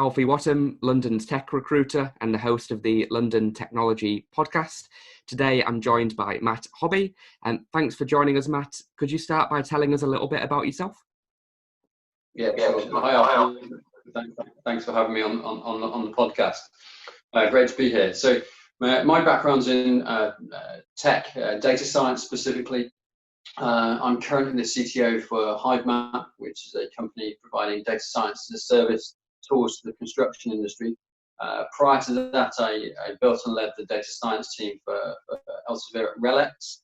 Alfie Whattam, London's tech recruiter and the host of the London Technology podcast. Today I'm joined by Matt Hobby. Thanks for joining us, Matt. Could you start by telling us a little bit about yourself? Yeah, sure. Hi, Alfie. Thanks for having me on the podcast. Great to be here. So my background's in tech, data science specifically. I'm currently the CTO for HiveMap, which is a company providing data science as a service tools to the construction industry. Prior to that, I built and led the data science team for Elsevier at RELX.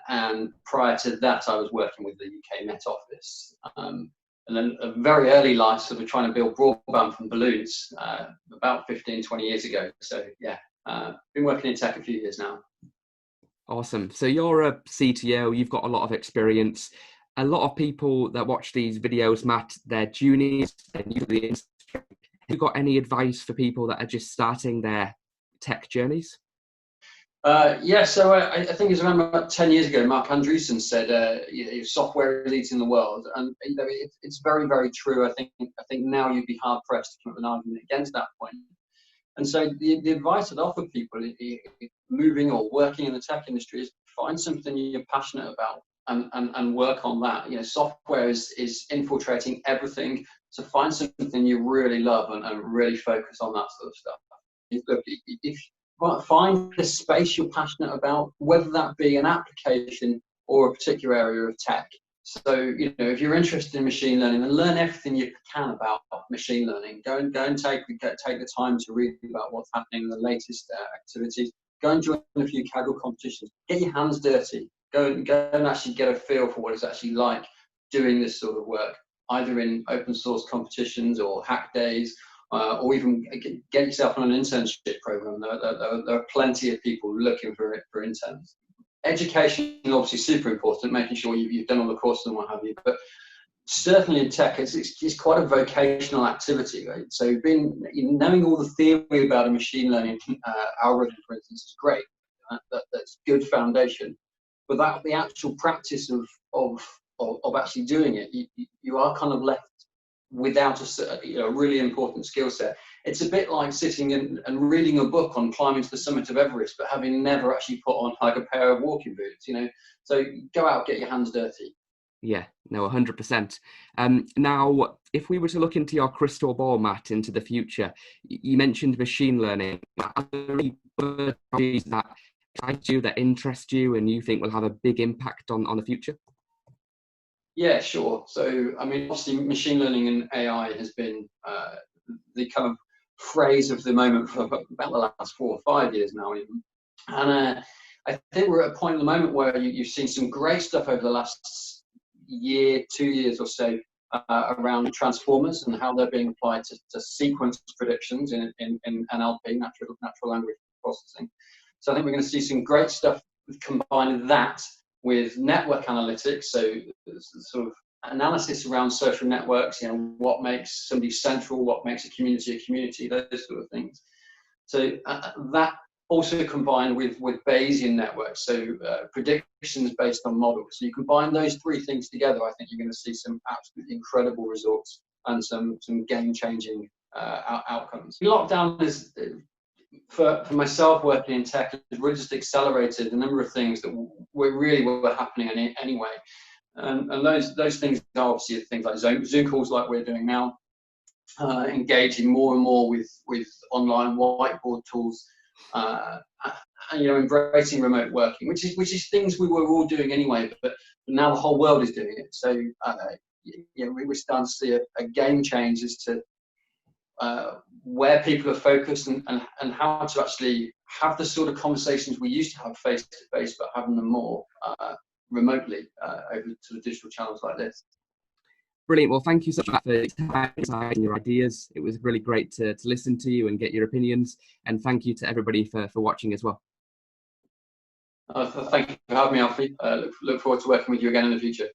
And prior to that, I was working with the UK Met Office. And then a very early life, sort of trying to build broadband from balloons about 15, 20 years ago. So yeah, been working in tech a few years now. Awesome. So you're a CTO, you've got a lot of experience. A lot of people that watch these videos, Matt, they're juniors, they're new to the industry. Have you got any advice for people that are just starting their tech journeys? So I think it's around about 10 years ago, Mark Andreessen said, software is eating the world. And it's very, very true. I think now you'd be hard pressed to come up with an argument against that point. And so the advice I'd offer people moving or working in the tech industry is find something you're passionate about and work on that. You know, software is infiltrating everything. So find something you really love and really focus on that sort of stuff. Look, if find the space you're passionate about, whether that be an application or a particular area of tech. So, if you're interested in machine learning, then learn everything you can about machine learning. Go and take the time to read about what's happening in the latest activities. Go and join a few Kaggle competitions. Get your hands dirty. Go and actually get a feel for what it's actually like doing this sort of work, either in open source competitions or hack days, or even get yourself on an internship program. There are plenty of people looking for interns. Education is obviously super important, making sure you've done all the courses and what have you, but certainly in tech, it's quite a vocational activity, right? So knowing all the theory about a machine learning algorithm, for instance, is great. That's good foundation. Without the actual practice of actually doing it, you are kind of left without a really important skill set. It's a bit like sitting and reading a book on climbing to the summit of Everest, but having never actually put on like a pair of walking boots, So go out, get your hands dirty. Yeah, no, 100%. Now, if we were to look into your crystal ball, Matt, into the future, you mentioned machine learning. Are there any technologies that excite you, that interest you, and you think will have a big impact on the future? Yeah, sure. So, obviously, machine learning and AI has been the kind of phrase of the moment for about the last 4 or 5 years now, even. And I think we're at a point at the moment where you've seen some great stuff over the last year, 2 years or so around transformers and how they're being applied to sequence predictions in NLP, natural language processing. So I think we're going to see some great stuff combining that with network analytics, so sort of analysis around social networks, what makes somebody central, what makes a community, those sort of things. So that also combined with Bayesian networks, so predictions based on models. So you combine those three things together, I think you're going to see some absolutely incredible results and some game-changing outcomes. Lockdown is, for myself working in tech, has really just accelerated a number of things that were happening anyway. And those things are obviously things like Zoom calls like we're doing now, engaging more and more with online whiteboard tools, embracing remote working, which is things we were all doing anyway, but now the whole world is doing it. So we're starting to see a game change as to where people are focused and how to actually have the sort of conversations we used to have face to face, but having them more remotely over to the digital channels like this. Brilliant. Well, thank you so much for sharing your ideas. It was really great to listen to you and get your opinions. And thank you to everybody for watching as well. Thank you for having me, Alfie. Look forward to working with you again in the future.